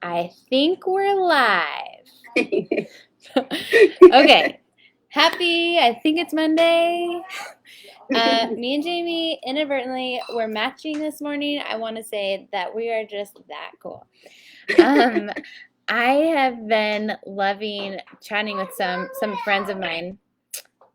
I think we're live. Okay. I think it's Monday. Me and Jamie inadvertently were matching this morning. I want to say that we are just that cool. I have been loving chatting with some friends of mine.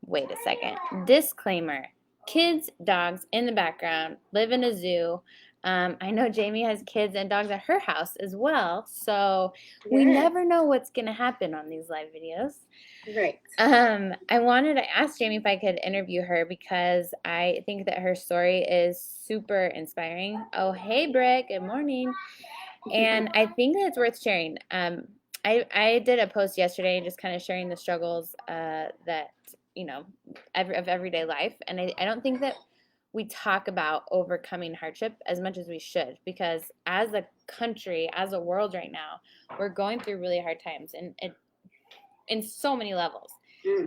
Wait a second. Disclaimer. Kids, dogs in the background, live in a zoo. I know Jamie has kids and dogs at her house as well, so we never know what's going to happen on these live videos. Right. I wanted to ask Jamie if I could interview her because I think that her story is super inspiring. Oh, hey, Brick. Good morning. And I think that it's worth sharing. I did a post yesterday just kind of sharing the struggles that, of everyday life. And I don't think that we talk about overcoming hardship as much as we should, because as a country, as a world right now, we're going through really hard times and in so many levels.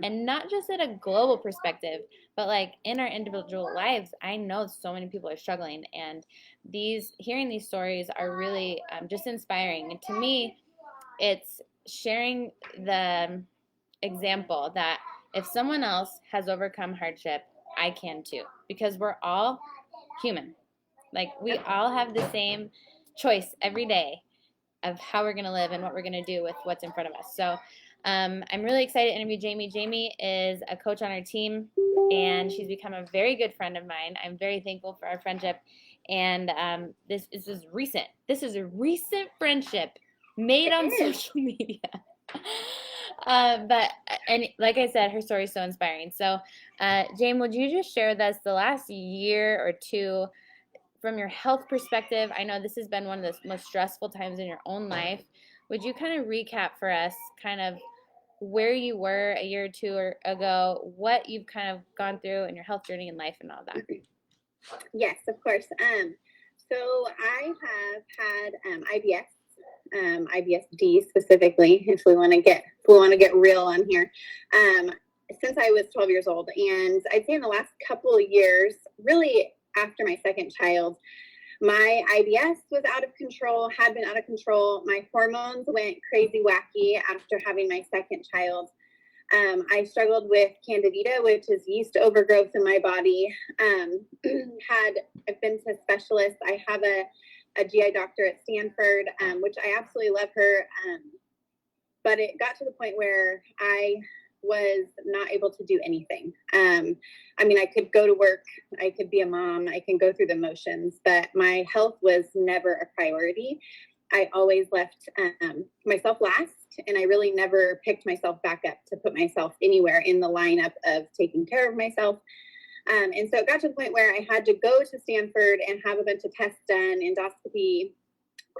And not just at a global perspective, but like in our individual lives. I know so many people are struggling, and hearing these stories are really just inspiring. And to me, it's sharing the example that if someone else has overcome hardship, I can too, because we're all human. Like, we all have the same choice every day of how we're going to live and what we're going to do with what's in front of us. So I'm really excited to interview Jamie. Jamie is a coach on our team, and she's become a very good friend of mine. I'm very thankful for our friendship. And this is recent. This is a recent friendship made on social media. And like I said, her story is so inspiring. So, Jamie, would you just share with us the last year or two from your health perspective? I know this has been one of the most stressful times in your own life. Would you kind of recap for us kind of where you were a year or two ago, what you've kind of gone through in your health journey in life and all that? Yes, of course. So I have had IBS, IBS-D specifically, if we want to get real on here, since I was 12 years old. And I'd say in the last couple of years, really after my second child, my IBS was out of control, had been out of control. My hormones went crazy wacky after having my second child. I struggled with candida, which is yeast overgrowth in my body. I've been to specialists. I have a GI doctor at Stanford, which I absolutely love her. But it got to the point where I was not able to do anything. I could go to work, I could be a mom, I can go through the motions, but my health was never a priority. I always left myself last, and I really never picked myself back up to put myself anywhere in the lineup of taking care of myself. And so it got to the point where I had to go to Stanford and have a bunch of tests done, endoscopy,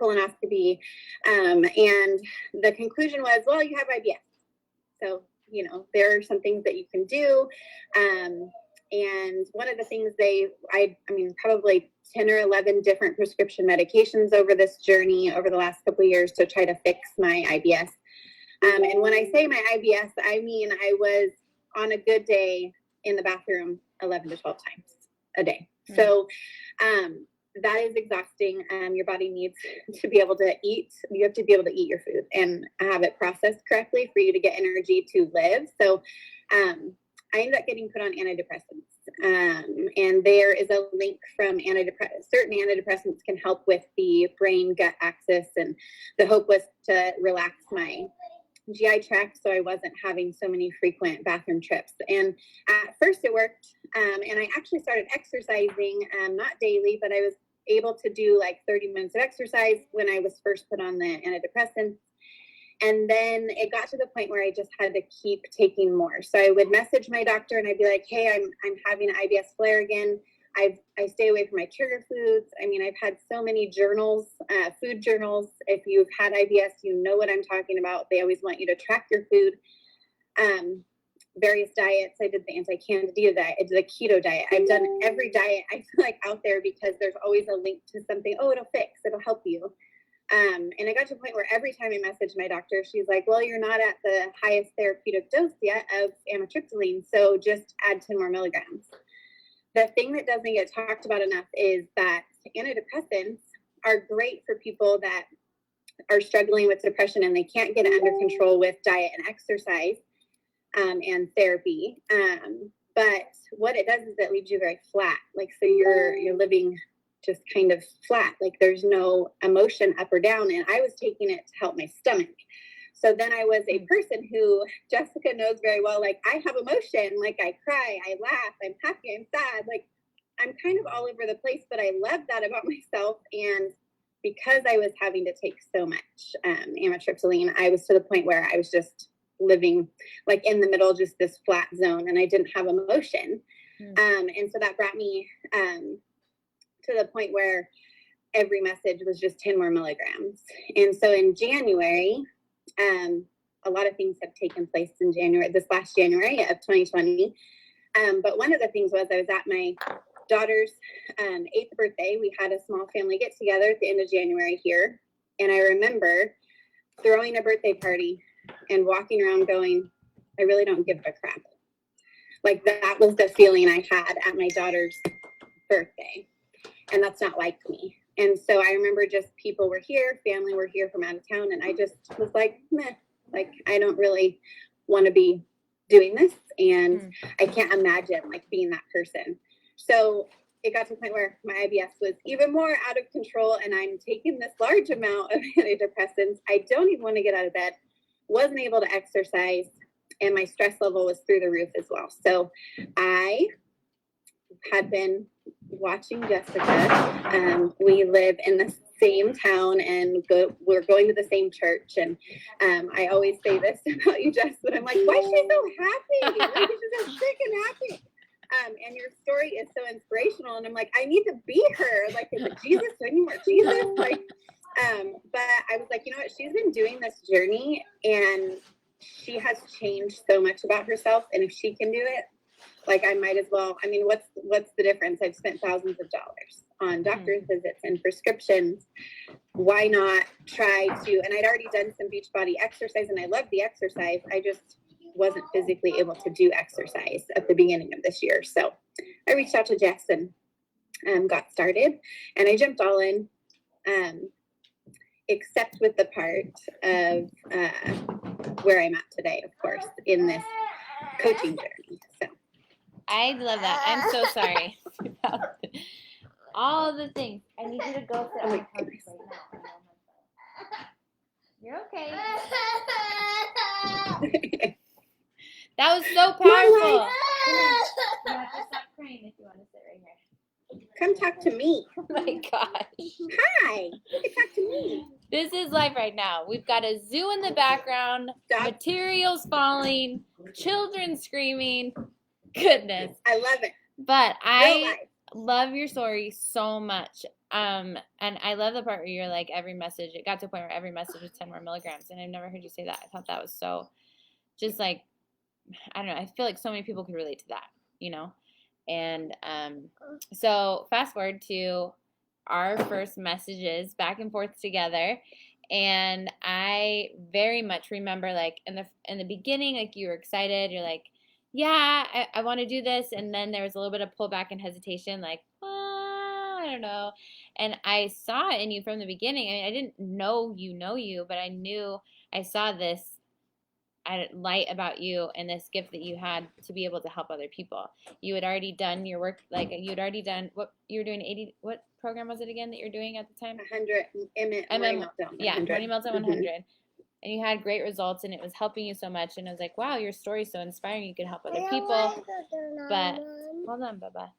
colonoscopy. And the conclusion was, well, you have IBS. So, there are some things that you can do. And one of the things probably 10 or 11 different prescription medications over this journey over the last couple of years to try to fix my IBS. And when I say my IBS, I mean I was on a good day in the bathroom 11 to 12 times a day. Mm-hmm. So that is exhausting. Your body needs to be able to eat. You have to be able to eat your food and have it processed correctly for you to get energy to live. So I ended up getting put on antidepressants. And there is a link from certain antidepressants can help with the brain-gut axis. And the hope was to relax my GI tract so I wasn't having so many frequent bathroom trips. And at first it worked. And I actually started exercising, not daily, but I was able to do like 30 minutes of exercise when I was first put on the antidepressants. And then it got to the point where I just had to keep taking more. So I would message my doctor and I'd be like, hey, I'm having an IBS flare again. I stay away from my trigger foods. I've had so many journals, food journals. If you've had IBS, you know what I'm talking about. They always want you to track your food. Various diets. I did the anti-candida diet. I did a keto diet. I've done every diet I feel like out there because there's always a link to something. Oh, it'll help you. And I got to a point where every time I messaged my doctor, she's like, well, you're not at the highest therapeutic dose yet of amitriptyline, so just add 10 more milligrams. The thing that doesn't get talked about enough is that antidepressants are great for people that are struggling with depression and they can't get it under control with diet and exercise and therapy. But what it does is it leaves you very flat. Like, so you're living just kind of flat. Like there's no emotion up or down. And I was taking it to help my stomach. So then I was a person who Jessica knows very well, like I have emotion, like I cry, I laugh, I'm happy, I'm sad. Like I'm kind of all over the place, but I love that about myself. And because I was having to take so much amitriptyline, I was to the point where I was just living like in the middle, just this flat zone, and I didn't have emotion. And so that brought me to the point where every message was just 10 more milligrams. And so in January, a lot of things have taken place in January, this last January of 2020. But one of the things was I was at my daughter's 8th birthday. We had a small family get together at the end of January here. And I remember throwing a birthday party and walking around going, I really don't give a crap. Like that was the feeling I had at my daughter's birthday. And that's not like me. And so I remember just people were here, family were here from out of town. And I just was like, meh, like I don't really want to be doing this. And I can't imagine like being that person. So it got to the point where my IBS was even more out of control. And I'm taking this large amount of antidepressants. I don't even want to get out of bed, wasn't able to exercise. And my stress level was through the roof as well. So I had been watching Jessica. We live in the same town and we're going to the same church. And I always say this about you, Jess, but I'm like, why is she so happy? Like, she's so freaking happy. And your story is so inspirational. And I'm like, I need to be her. Like, is it Jesus? Do I need more Jesus? Like, but I was like, you know what? She's been doing this journey and she has changed so much about herself. And if she can do it, like I might as well. I mean, what's the difference? I've spent thousands of dollars on doctor's visits and prescriptions. Why not try to, and I'd already done some Beachbody exercise and I loved the exercise. I just wasn't physically able to do exercise at the beginning of this year. So I reached out to Jess and got started and I jumped all in, except with the part of where I'm at today, of course, in this coaching journey. So I love that. I'm so sorry about all the things. I need you to go sit on my couch right now. You're okay. That was so powerful. You have to stop crying if you want to sit right here. Come talk to me. Oh my gosh. Hi. You can talk to me. This is life right now. We've got a zoo in the background, materials falling, children screaming. Goodness. I love it. But I love your story so much. And I love the part where you're like, every message, it got to a point where every message was 10 more milligrams. And I've never heard you say that. I thought that was so just like, I don't know. I feel like so many people could relate to that, you know? And so fast forward to our first messages back and forth together. And I very much remember like in the beginning, like you were excited. You're like, yeah, I want to do this. And then there was a little bit of pullback and hesitation, like, I don't know. And I saw it in you from the beginning. I mean, I didn't know you, but I saw this light about you and this gift that you had to be able to help other people. You had already done your work, like you'd already done what you were doing. 80. What program was it again that you're doing at the time? 100 meltdown. Yeah, 20 meltdown 100. And you had great results, and it was helping you so much. And I was like, wow, your story's so inspiring. You could help other people. But hold on, Bubba.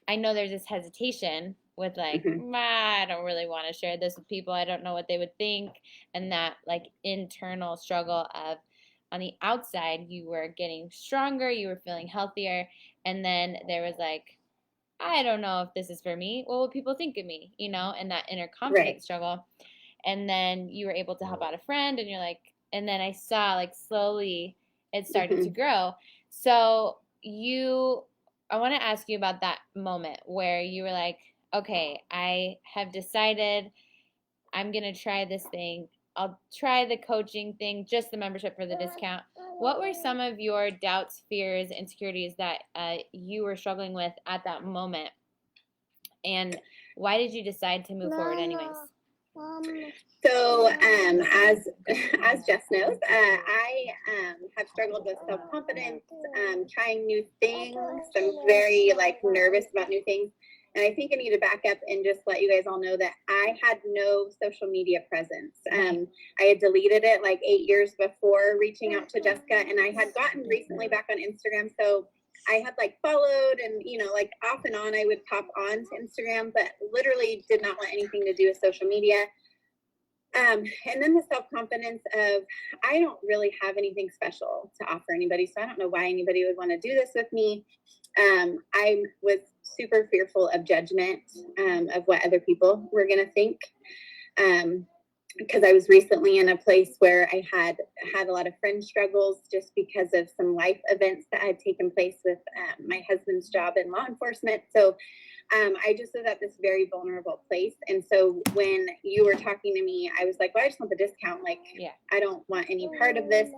I know there's this hesitation with like, I don't really want to share this with people. I don't know what they would think. And that like internal struggle of on the outside, you were getting stronger. You were feeling healthier. And then there was like, I don't know if this is for me. What will people think of me? You know, and that inner confidence struggle. And then you were able to help out a friend and you're like, and then I saw like slowly it started to grow. So I want to ask you about that moment where you were like, okay, I have decided I'm going to try this thing. I'll try the coaching thing, just the membership for the discount. What were some of your doubts, fears, insecurities that you were struggling with at that moment? And why did you decide to move forward anyways? So, as Jess knows, I have struggled with self-confidence, trying new things. I'm very nervous about new things. And I think I need to back up and just let you guys all know that I had no social media presence. I had deleted it 8 years before reaching out to Jessica, and I had gotten recently back on Instagram. So I had followed and, off and on, I would pop on to Instagram, but literally did not want anything to do with social media. And then the self-confidence of, I don't really have anything special to offer anybody, so I don't know why anybody would want to do this with me. I was super fearful of judgment, of what other people were going to think, because I was recently in a place where I had a lot of friend struggles just because of some life events that had taken place with my husband's job in law enforcement. So I just was at this very vulnerable place. And so when you were talking to me, I was like, well, I just want the discount. I don't want any part of this.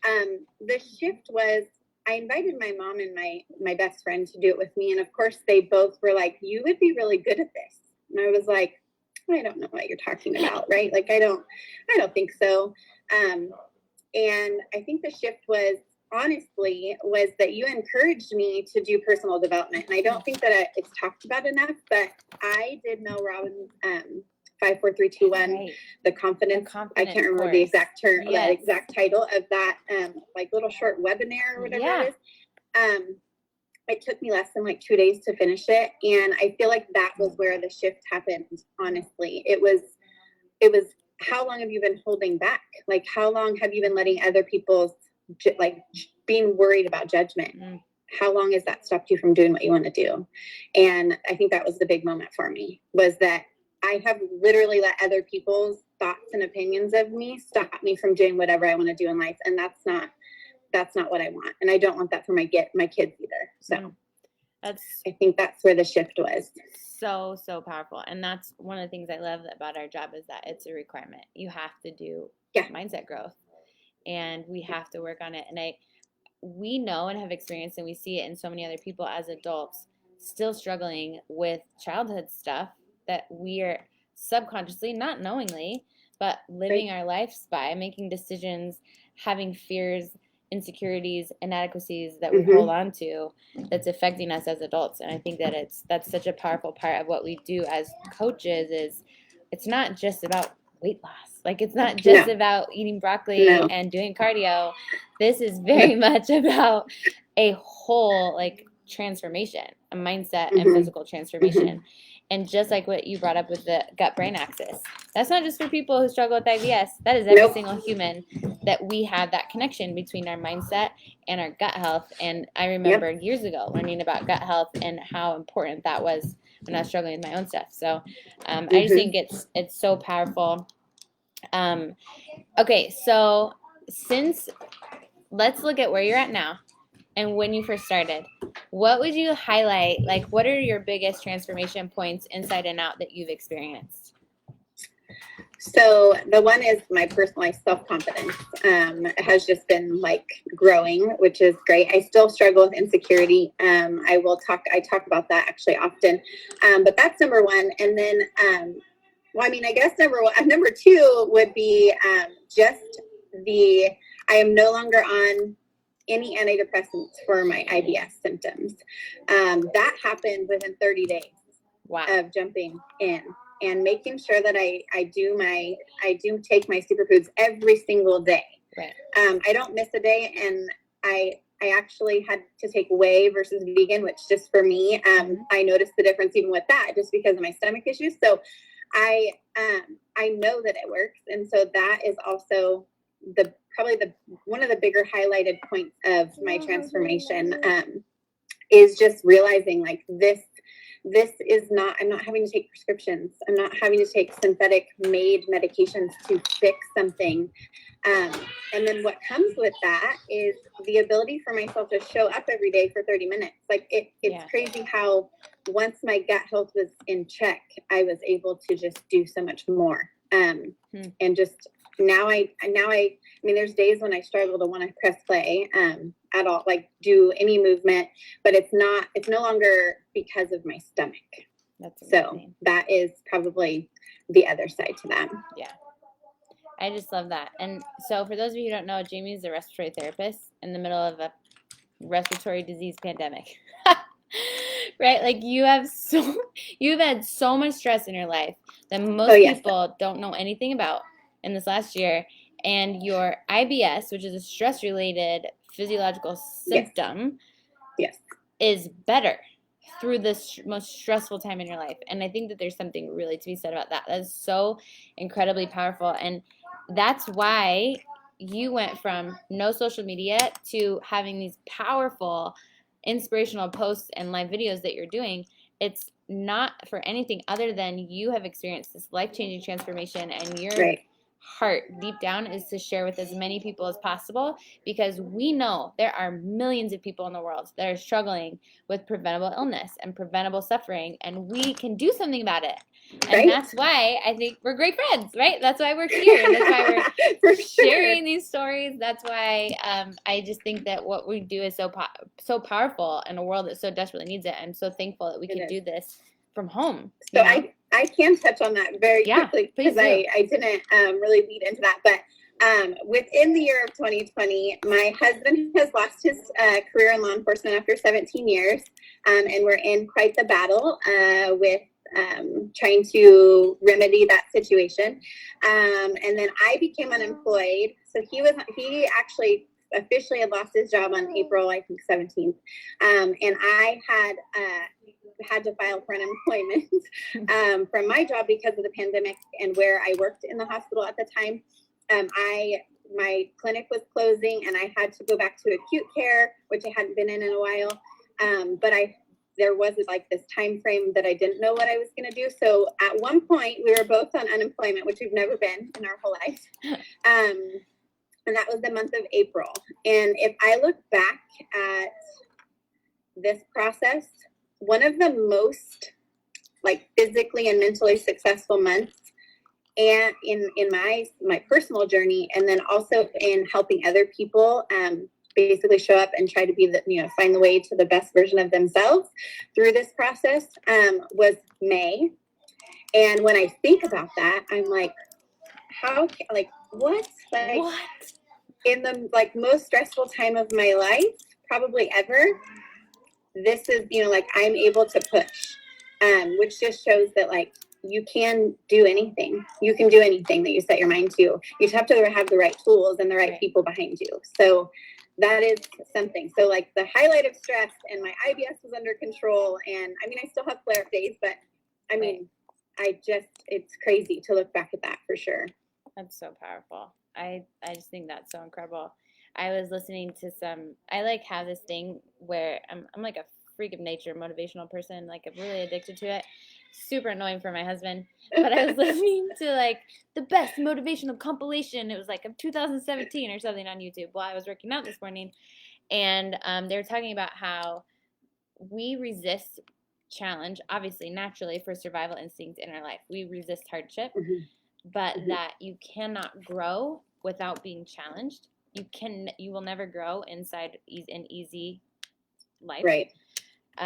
The shift was, I invited my mom and my best friend to do it with me. And of course, they both were like, you would be really good at this. And I was like, I don't know what you're talking about, right? I don't think so. And I think the shift was, honestly, was that you encouraged me to do personal development. And I don't think that it's talked about enough, but I did Mel Robbins' 5, 4, 3, 2, 1, Right. the confidence. I can't remember course. the exact term, Yes. the exact title of that, little short webinar or whatever it is. It took me less than 2 days to finish it. And I feel like that was where the shift happened. Honestly, it was, how long have you been holding back? How long have you been letting other people's, being worried about judgment? How long has that stopped you from doing what you want to do? And I think that was the big moment for me, was that I have literally let other people's thoughts and opinions of me stop me from doing whatever I want to do in life. And that's not what I want. And I don't want that for my kids either. So I think that's where the shift was. So powerful. And that's one of the things I love about our job, is that it's a requirement. You have to do mindset growth, and we have to work on it. And we know and have experienced, and we see it in so many other people as adults, still struggling with childhood stuff that we are subconsciously, not knowingly, but living our lives by, making decisions, having fears, insecurities, inadequacies that we hold on to, that's affecting us as adults. And I think that that's such a powerful part of what we do as coaches. Is it's not just about weight loss. It's not just about eating broccoli and doing cardio. This is very much about a whole transformation, a mindset and physical transformation. And just like what you brought up with the gut-brain axis, that's not just for people who struggle with IBS. That is every single human, that we have that connection between our mindset and our gut health. And I remember years ago learning about gut health and how important that was when I was struggling with my own stuff. So I just think it's so powerful. Okay, so let's look at where you're at now and when you first started. What would you highlight? What are your biggest transformation points inside and out that you've experienced? So the one is my personal self-confidence has just been growing, which is great. I still struggle with insecurity. I talk about that actually often, but that's number one. And then, I guess number two would be just I am no longer on any antidepressants for my IBS symptoms. That happened within 30 days of jumping in and making sure that I do take my superfoods every single day. Right. I don't miss a day, and I actually had to take whey versus vegan, which just for me, I noticed the difference even with that, just because of my stomach issues. So I know that it works. And so that is also probably one of the bigger highlighted points of my transformation, is just realizing this is not, I'm not having to take prescriptions. I'm not having to take synthetic made medications to fix something. And then what comes with that is the ability for myself to show up every day for 30 minutes. It's crazy how once my gut health was in check, I was able to just do so much more. And just now there's days when I struggle to want to press play at all, do any movement, but it's no longer because of my stomach. That's So amazing. that is probably the other side to that. Yeah. I just love that. And so for those of you who don't know, Jamie is a respiratory therapist in the middle of a respiratory disease pandemic. Right? Like you've had so much stress in your life that most people don't know anything about in this last year. And your IBS, which is a stress related physiological symptom, yes, is better through this most stressful time in your life. And I think that there's something really to be said about that. That's so incredibly powerful. And that's why you went from no social media to having these powerful inspirational posts and live videos that you're doing. It's not for anything other than you have experienced this life-changing transformation, and your heart deep down is to share with as many people as possible, because we know there are millions of people in the world that are struggling with preventable illness and preventable suffering, and we can do something about it. And that's why I think we're great friends, right? That's why we're here. That's why we're sharing these stories. That's why I just think that what we do is so powerful in a world that so desperately needs it. I'm so thankful that we can do this from home. So I can touch on that very quickly, because I didn't really lead into that. But within the year of 2020, my husband has lost his career in law enforcement after 17 years. And we're in quite the battle with trying to remedy that situation. And then I became unemployed. So he actually officially had lost his job on April, I think, 17th. And I had to file for unemployment from my job because of the pandemic and where I worked in the hospital at the time. My clinic was closing and I had to go back to acute care, which I hadn't been in a while. But there was like this time frame that I didn't know what I was going to do. So at one point we were both on unemployment, which we've never been in our whole life. And that was the month of April. And if I look back at this process, one of the most like physically and mentally successful months and in my personal journey, and then also in helping other people basically show up and try to be find the way to the best version of themselves through this process, was May. And when I think about that, I'm like, what in the most stressful time of my life, probably ever, this is I'm able to push, which just shows that you can do anything. You can do anything that you set your mind to. You just have to have the right tools and the right people behind you. So that is something. So the highlight of stress, and my IBS was under control. And I mean, I still have flare-up days, but I mean, it's crazy to look back at that for sure. That's so powerful. I just think that's so incredible. I was listening to I have this thing where I'm like a freak of nature motivational person. I'm really addicted to it. Super annoying for my husband. But I was listening to the best motivational compilation. It was of 2017 or something on YouTube while I was working out this morning. And they were talking about how we resist challenge, obviously, naturally, for survival instincts in our life. We resist hardship, but that you cannot grow without being challenged. You will never grow inside an easy life. Right.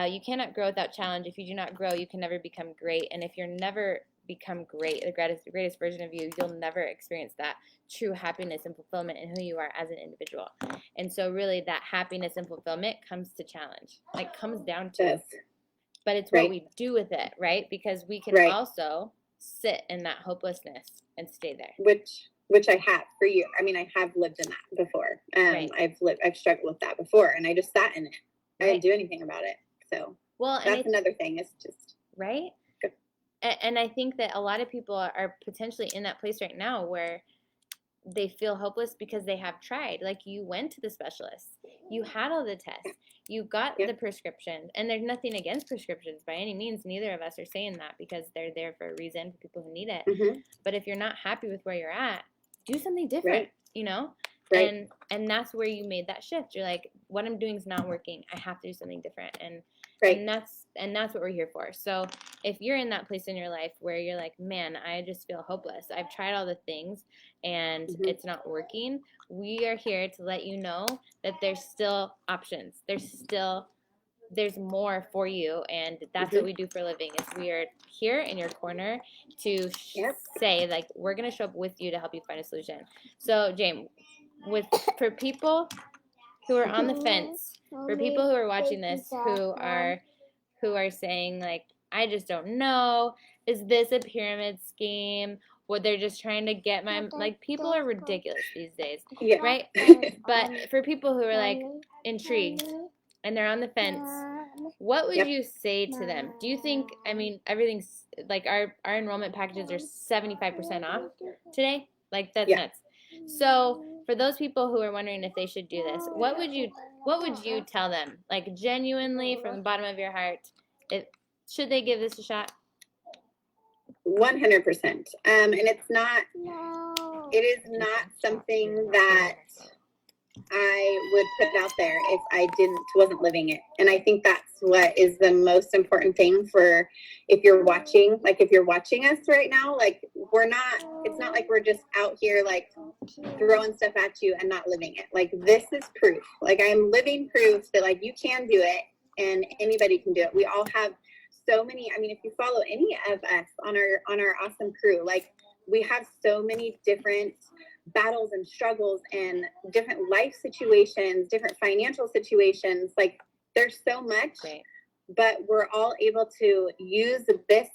You cannot grow without challenge. If you do not grow, you can never become great. And if you're never become great, the greatest version of you, you'll never experience that true happiness and fulfillment in who you are as an individual. And so really that happiness and fulfillment comes to challenge. Comes down to it. But it's what we do with it, right? Because we can also sit in that hopelessness and stay there. Which I have for years. I mean, I have lived in that before. I've struggled with that before, and I just sat in it. I didn't do anything about it. So that's another thing. It's just right. And I think that a lot of people are potentially in that place right now where they feel hopeless because they have tried. You went to the specialist, you had all the tests, you got the prescriptions, and there's nothing against prescriptions by any means. Neither of us are saying that, because they're there for a reason for people who need it. But if you're not happy with where you're at, do something different, And that's where you made that shift. You're like, what I'm doing is not working. I have to do something different. And that's what we're here for. So if you're in that place in your life where you're like, man, I just feel hopeless. I've tried all the things and it's not working. We are here to let you know that there's still options. There's still there's more for you, and that's what we do for a living. Is we are here in your corner to say, like, we're gonna show up with you to help you find a solution. So, James, for people who are on the fence, for people who are watching this who are saying, like, I just don't know, is this a pyramid scheme? What they're just trying to get my, like, people are ridiculous these days, right? But for people who are like intrigued and they're on the fence, what would you say to them? Do you think, I mean, everything's like our enrollment packages are 75% off today? Like, that's nuts. So for those people who are wondering if they should do this, what would you tell them? Like, genuinely from the bottom of your heart, should they give this a shot? 100%. And it is not something that I would put out there if I wasn't living it. And I think that's what is the most important thing for, if you're watching us right now, like, it's not like we're just out here like throwing stuff at you and not living it. Like, this is proof. Like, I'm living proof that, like, you can do it and anybody can do it. We all have so many, I mean, if you follow any of us on our awesome crew, like, we have so many different battles and struggles and different life situations, different financial situations. Like, there's so much, but we're all able to use this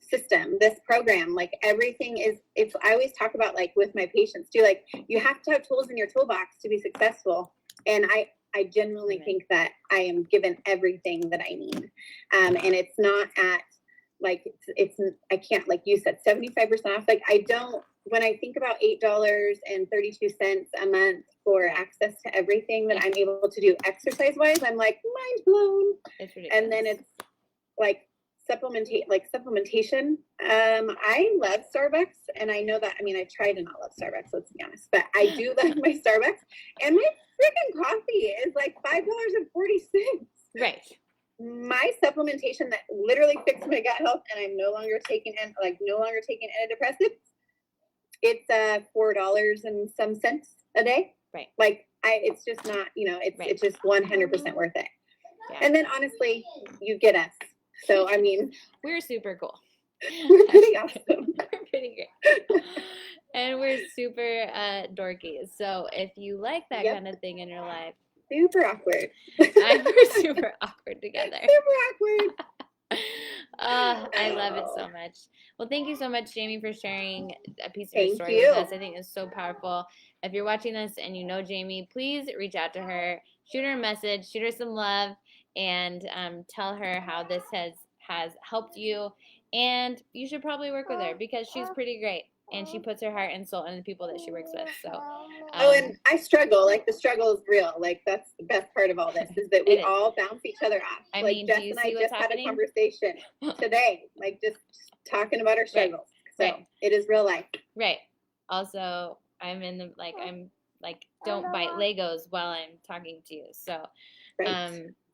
system, this program. Like, everything is, I always talk about, like, with my patients too, like, you have to have tools in your toolbox to be successful. And I genuinely think that I am given everything that I need. And it's not at, like, I can't, like you said, 75% off. Like, when I think about $8.32 a month for access to everything that I'm able to do exercise-wise, I'm like, mind blown. And then it's like supplementation. I love Starbucks, and I know that, I mean, I try to not love Starbucks, let's be honest, but I do love my Starbucks, and my freaking coffee is like $5.40. Right. My supplementation that literally fixed my gut health, and I'm no longer taking antidepressants, it's $4 and some cents a day. Right. Like, it's just not, it's just 100% worth it. Yeah. And then honestly, you get us. So, I mean, we're super cool. We're pretty awesome. We're pretty great. And we're super dorky. So if you like that kind of thing in your life. Super awkward. We're super awkward together. Super awkward. I love it so much. Well, thank you so much, Jamie, for sharing a piece of your story with us. I think it's so powerful. If you're watching this and you know Jamie, please reach out to her, shoot her a message, shoot her some love, and tell her how this has helped you. And you should probably work with her because she's pretty great. And she puts her heart and soul into the people that she works with. So, and I struggle. Like, the struggle is real. Like, that's the best part of all this, is that we all bounce each other off. I like, mean, Jess and I just had a conversation today, like, just talking about our struggles. So it is real life. Right. Also, I'm don't bite Legos while I'm talking to you. So,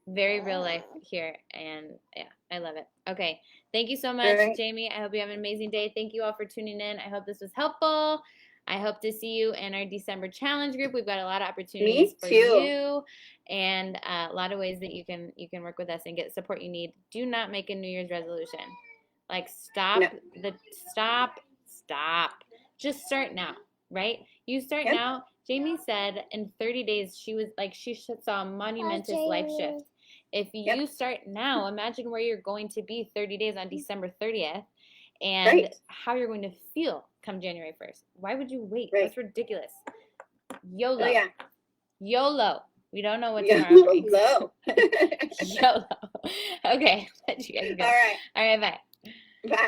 very real life here, and yeah, I love it. Okay, thank you so much, Jamie. I hope you have an amazing day. Thank you all for tuning in. I hope this was helpful. I hope to see you in our December challenge group. We've got a lot of opportunities for you, and a lot of ways that you can work with us and get the support you need. Do not make a New Year's resolution. Like, stop. Just start now, right? You start now. Jamie said in 30 days she saw a monumentous life shift. If you start now, imagine where you're going to be 30 days on December 30th and how you're going to feel come January 1st. Why would you wait? That's ridiculous. YOLO. Oh, yeah. YOLO. We don't know what tomorrow brings. YOLO. Okay. Let you guys go. All right. Bye. Bye.